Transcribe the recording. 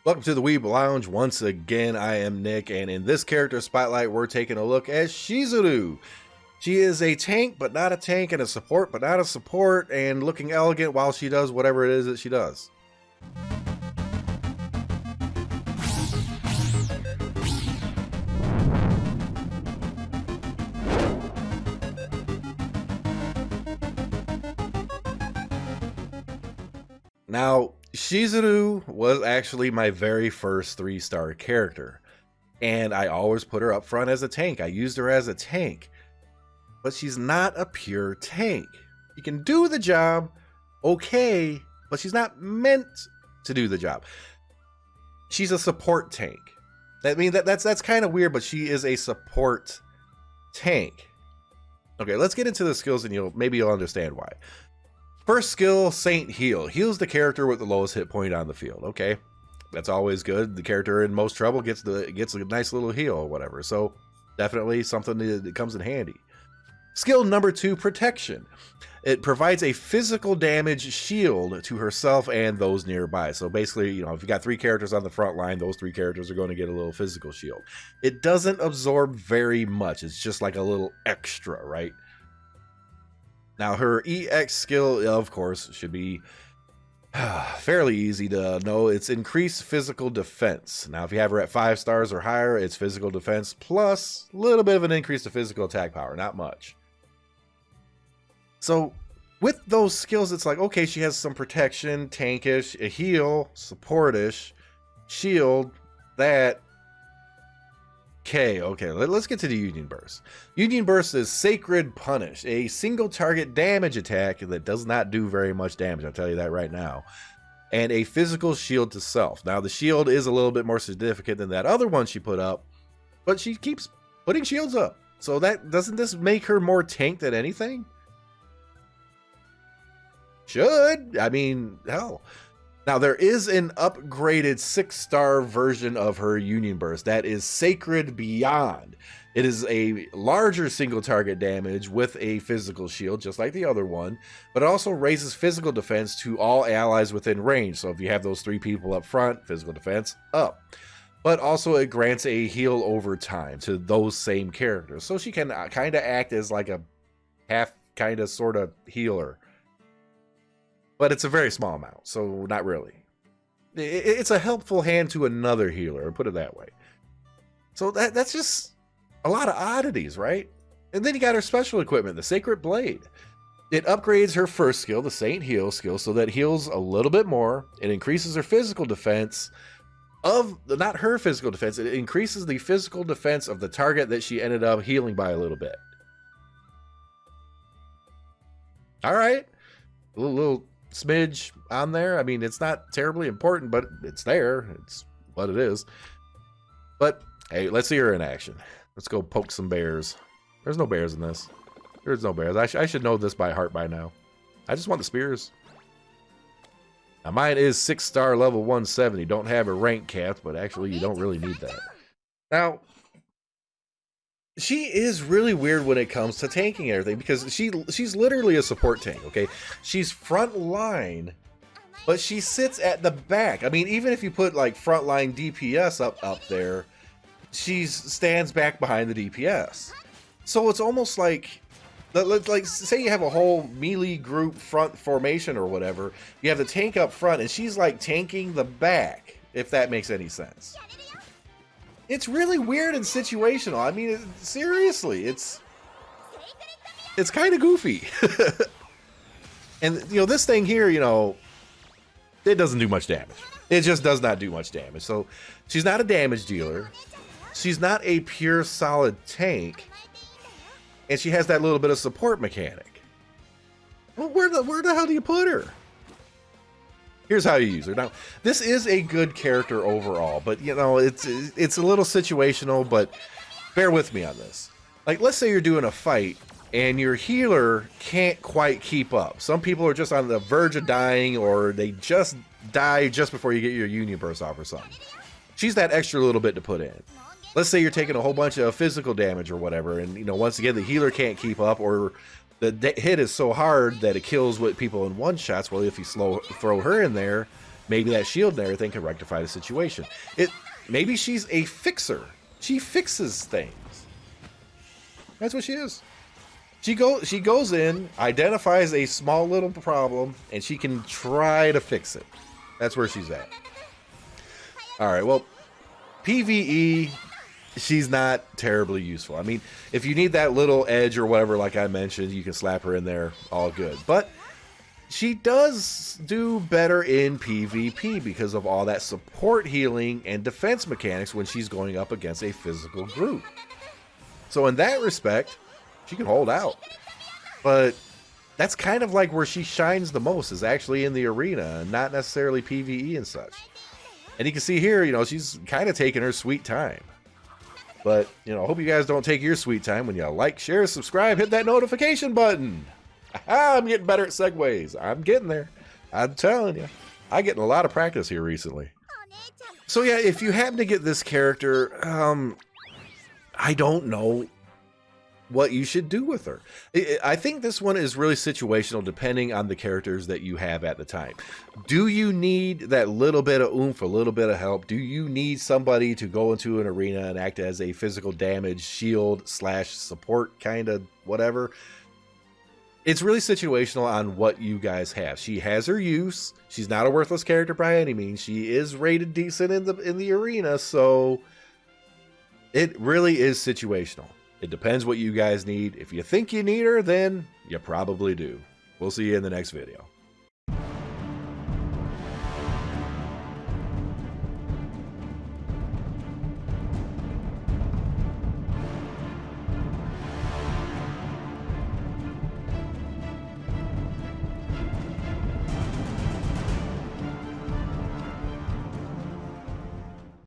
Welcome to the Weeb Lounge. Once again, I am Nick, and in this character spotlight, we're taking a look at Shizuru. She is a tank, but not a tank, and a support, but not a support, and looking elegant while she does whatever it is that she does. Now, Shizuru was actually my very first 3-star character, and I always put her up front as a tank. I used her as a tank, but she's not a pure tank. She can do the job, okay, but she's not meant to do the job. She's a support tank. I mean, that's kind of weird, but she is a support tank. Okay, let's get into the skills, and maybe you'll understand why. First skill, Saint Heal. Heals the character with the lowest hit point on the field. Okay, that's always good. The character in most trouble gets a nice little heal or whatever. So definitely something that comes in handy. Skill number 2, Protection. It provides a physical damage shield to herself and those nearby. So basically, if you got 3 characters on the front line, those 3 characters are going to get a little physical shield. It doesn't absorb very much. It's just like a little extra, right? Now, her EX skill, of course, should be fairly easy to know. It's increased physical defense. Now, if you have her at 5 stars or higher, it's physical defense plus a little bit of an increase to physical attack power, not much. So, with those skills, it's like, okay, she has some protection, tankish, a heal, supportish, shield, that. Okay, let's get to the Union Burst. Union Burst is Sacred Punish, a single target damage attack that does not do very much damage, I'll tell you that right now, and a physical shield to self. Now, the shield is a little bit more significant than that other one she put up, but she keeps putting shields up. So doesn't this make her more tank than anything? Should. I mean, hell. Now, there is an upgraded 6-star version of her Union Burst that is Sacred Beyond. It is a larger single target damage with a physical shield, just like the other one, but it also raises physical defense to all allies within range. So if you have those 3 people up front, physical defense up. But also it grants a heal over time to those same characters. So she can kind of act as like a half kind of sort of healer. But it's a very small amount, so not really. It's a helpful hand to another healer, put it that way. So that's just a lot of oddities, right? And then you got her special equipment, the Sacred Blade. It upgrades her first skill, the Saint Heal skill, so that heals a little bit more. It increases her physical defense not her physical defense, it increases the physical defense of the target that she ended up healing by a little bit. All right, a little smidge on there. I mean, it's not terribly important, but it's there. It's what it is. But hey, let's see her in action. Let's go poke some bears. There's no bears in this. There's no bears. I should know this by heart by now. I just want the spears. Now mine is 6-star level 170. Don't have a rank capped, but actually you don't really need that. Now, she is really weird when it comes to tanking everything, because she's literally a support tank, okay? She's front line, but she sits at the back. I mean, even if you put like frontline DPS up there, she stands back behind the DPS. So it's almost like say you have a whole melee group front formation or whatever. You have the tank up front, and she's like tanking the back, if that makes any sense. It's really weird and situational. I mean, seriously, it's kind of goofy. And, this thing here, it doesn't do much damage. It just does not do much damage. So she's not a damage dealer. She's not a pure solid tank. And she has that little bit of support mechanic. Well, where the hell do you put her? Here's how you use her. Now, this is a good character overall, but it's a little situational, but bear with me on this. Like, let's say you're doing a fight and your healer can't quite keep up. Some people are just on the verge of dying, or they just die just before you get your Union Burst off or something. She's that extra little bit to put in. Let's say you're taking a whole bunch of physical damage or whatever, and once again the healer can't keep up, or the hit is so hard that it kills with people in one shots. Well, if you throw her in there, maybe that shield and everything can rectify the situation. Maybe she's a fixer. She fixes things. That's what she is. She goes in, identifies a small little problem, and she can try to fix it. That's where she's at. All right, well, PvE, she's not terribly useful. I mean, if you need that little edge or whatever, like I mentioned, you can slap her in there, all good. But she does do better in PvP because of all that support healing and defense mechanics when she's going up against a physical group. So in that respect, she can hold out. But that's kind of like where she shines the most, is actually in the arena, not necessarily PvE and such. And you can see here, you know, she's kind of taking her sweet time. But, you know, I hope you guys don't take your sweet time when you like, share, subscribe, hit that notification button. I'm getting better at segues. I'm getting there. I'm telling you. I'm getting a lot of practice here recently. So yeah, if you happen to get this character, I don't know what you should do with her. I think this one is really situational depending on the characters that you have at the time. Do you need that little bit of oomph, a little bit of help? Do you need somebody to go into an arena and act as a physical damage shield / support kind of whatever? It's really situational on what you guys have. She has her use. She's not a worthless character by any means. She is rated decent in the arena, so it really is situational. It depends what you guys need. If you think you need her, then you probably do. We'll see you in the next video.